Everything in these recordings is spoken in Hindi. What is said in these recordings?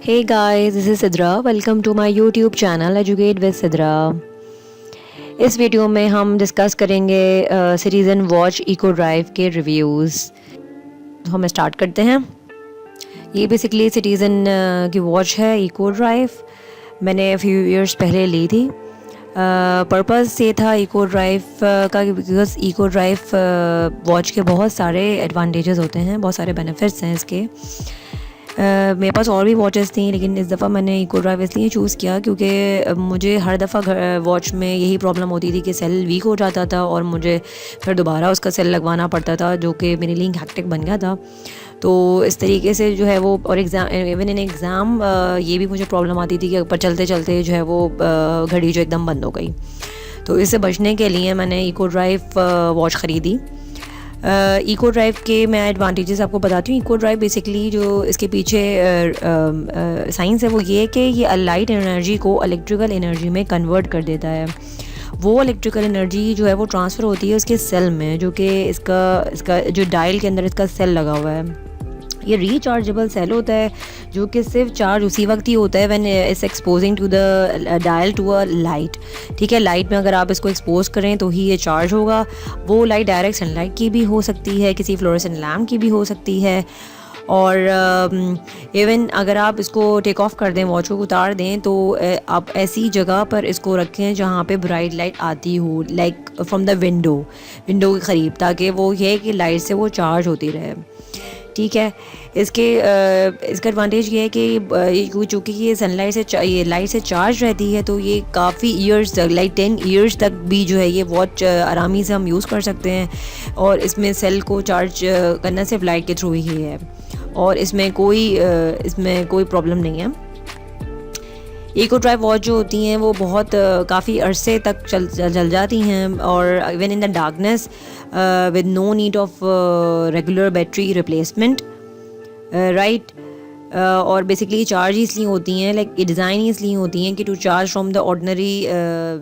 Hey guys, this is Sidra. Welcome to my YouTube channel Educate with Sidra. इस वीडियो में हम डिस्कस करेंगे सिटीज़न वॉच इको ड्राइव के रिव्यूज़। तो हम स्टार्ट करते हैं। ये बेसिकली सिटीज़न की वॉच है इको ड्राइव। मैंने फ्यू इयर्स पहले ली थी। पर्पस ये था इको ड्राइव का, बिकॉज इको ड्राइव वॉच के बहुत सारे एडवांटेजेस होते हैं, बहुत सारे बेनिफिट्स हैं इसके। मेरे पास और भी वॉचेस थी, लेकिन इस दफ़ा मैंने इको ड्राइव इसलिए चूज़ किया क्योंकि मुझे हर दफ़ा वॉच में यही प्रॉब्लम होती थी कि सेल वीक हो जाता था और मुझे फिर दोबारा उसका सेल लगवाना पड़ता था, जो कि मेरे लिए हैक्टिक बन गया था। तो इस तरीके से जो है वो, और इवन इन एग्ज़ाम ये भी मुझे प्रॉब्लम आती थी कि ऊपर चलते चलते जो है वो घड़ी जो एकदम बंद हो गई। तो इससे बचने के लिए मैंने इको ड्राइव वॉच ख़रीदी। इको ड्राइव के मैं एडवांटेजेस आपको बताती हूँ। इको ड्राइव बेसिकली जो इसके पीछे साइंस है वो ये है कि ये लाइट एनर्जी को इलेक्ट्रिकल एनर्जी में कन्वर्ट कर देता है। वो इलेक्ट्रिकल एनर्जी जो है वो ट्रांसफ़र होती है उसके सेल में, जो कि इसका जो डायल के अंदर इसका सेल लगा हुआ है। ये रिचार्जेबल सेल होता है जो कि सिर्फ चार्ज उसी वक्त ही होता है when it's exposing to the dial to a light. ठीक है, लाइट में अगर आप इसको एक्सपोज करें तो ही ये चार्ज होगा। वो लाइट डायरेक्ट सनलाइट की भी हो सकती है, किसी फ्लोरेसेंट लैम्प की भी हो सकती है, और इवन अगर आप इसको टेक ऑफ कर दें, वॉच को उतार दें, तो आप ऐसी जगह पर इसको रखें जहाँ पे ब्राइट लाइट आती हो, लाइक फ्रॉम द विंडो के करीब, ताकि वो ये कि लाइट से वो चार्ज होती रहे। ठीक है, इसका एडवांटेज ये है कि चूँकि ये सनलाइट से ये लाइट से चार्ज रहती है, तो ये काफ़ी ईयर्स तक, लाइक 10 ईयर्स तक भी जो है ये वॉच आरामी से हम यूज़ कर सकते हैं। और इसमें सेल को चार्ज करना सिर्फ लाइट के थ्रू ही है, और इसमें कोई प्रॉब्लम नहीं है। इको ड्राइव वॉच जो होती हैं वो बहुत काफ़ी अरसे तक चल जाती हैं, और even in the darkness with no need of regular battery replacement, right. और बेसिकली चार्ज इसलिए होती हैं, लाइक ये डिज़ाइन इसलिए होती हैं कि to charge from the ordinary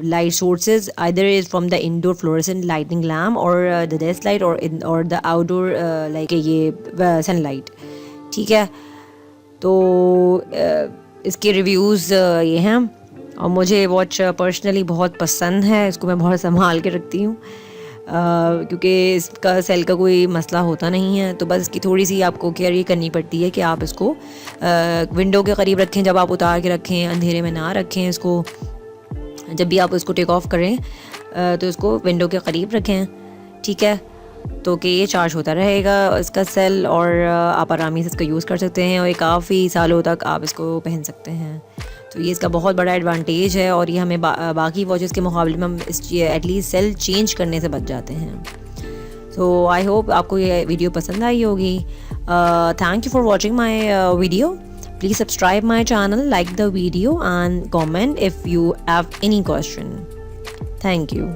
light sources, either is from the indoor fluorescent lighting lamp और द डेस्क लाइट और द आउटडोर लाइक ये सनलाइट। ठीक है, तो इसके रिव्यूज़ ये हैं, और मुझे वॉच पर्सनली बहुत पसंद है। इसको मैं बहुत संभाल के रखती हूँ क्योंकि इसका सेल का कोई मसला होता नहीं है। तो बस इसकी थोड़ी सी आपको केयर ये करनी पड़ती है कि आप इसको विंडो के करीब रखें, जब आप उतार के रखें, अंधेरे में ना रखें इसको। जब भी आप इसको टेक ऑफ करें तो इसको विंडो के करीब रखें, ठीक है, तो कि ये चार्ज होता रहेगा इसका सेल, और आप आरामी से इसका यूज़ कर सकते हैं, और ये काफ़ी सालों तक आप इसको पहन सकते हैं। तो ये इसका बहुत बड़ा एडवांटेज है, और ये हमें बाकी वॉचेस के मुकाबले में हम एटलीस्ट सेल चेंज करने से बच जाते हैं। सो आई होप आपको ये वीडियो पसंद आई होगी। Thank you for watching my video. Please subscribe my channel, like the video and comment if you have any question. Thank you.